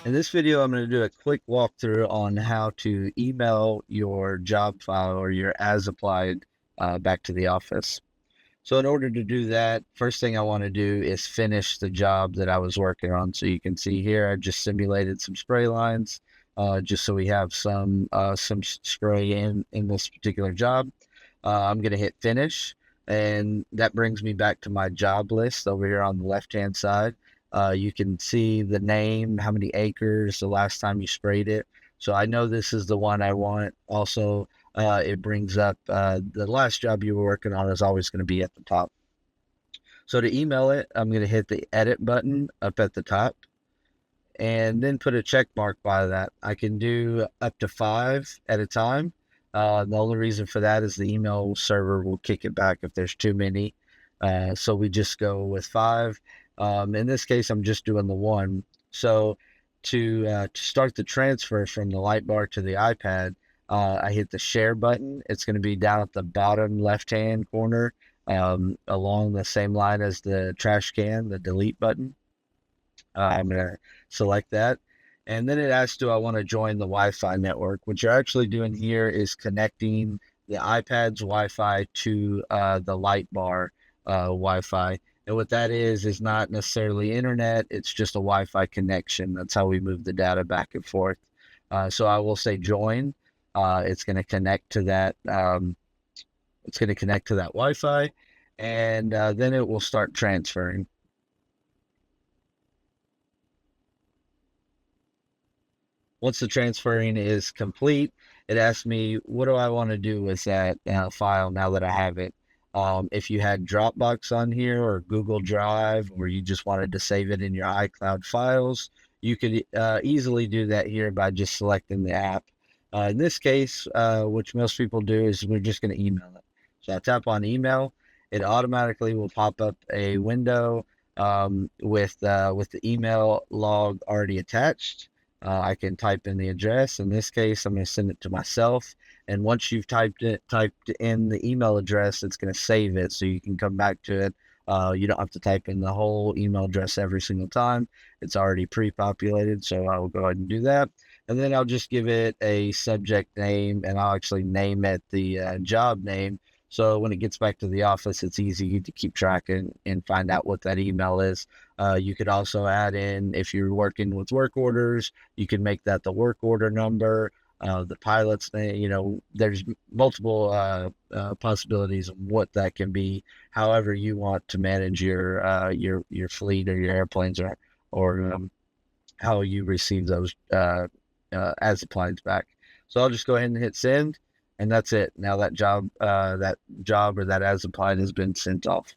In this video, I'm going to do a quick walkthrough on how to email your job file or your as applied back to the office. So in order to do that, first thing I want to do is finish the job that I was working on. So you can see here, I just simulated some spray lines, just so we have some spray in this particular job. I'm going to hit finish, and that brings me back to my job list over here on the left-hand side. You can see the name, how many acres, the last time you sprayed it. So I know this is the one I want. Also, it brings up the last job you were working on is always going to be at the top. So to email it, I'm going to hit the edit button up at the top and then put a check mark by that. I can do up to 5 at a time. The only reason for that is the email server will kick it back if there's too many. So we just go with 5. In this case, I'm just doing the 1. So to start the transfer from the light bar to the iPad, I hit the share button. It's going to be down at the bottom left-hand corner, along the same line as the trash can, the delete button. I'm going to select that. And then it asks, do I want to join the Wi-Fi network? What you're actually doing here is connecting the iPad's Wi-Fi to the light bar Wi-Fi. And what that is not necessarily internet. It's just a Wi-Fi connection. That's how we move the data back and forth. So I will say join. It's going to connect to that. It's going to connect to that Wi-Fi, and then it will start transferring. Once the transferring is complete, it asks me, what do I want to do with that file now that I have it? If you had Dropbox on here or Google Drive, or you just wanted to save it in your iCloud files, you could easily do that here by just selecting the app. In this case, which most people do, is we're just going to email it. So I tap on email. It automatically will pop up a window with the email log already attached. I can type in the address. In this case, I'm going to send it to myself. And once you've typed in the email address, it's going to save it so you can come back to it. You don't have to type in the whole email address every single time. It's already pre-populated, so I will go ahead and do that. And then I'll just give it a subject name, and I'll actually name it the job name. So when it gets back to the office, it's easy to keep track and find out what that email is. You could also add in, if you're working with work orders, you can make that the work order number, the pilot's name. There's multiple possibilities of what that can be. However you want to manage your fleet or your airplanes, or how you receive those as applied back. So I'll just go ahead and hit send, and that's it. Now that job or that as applied has been sent off.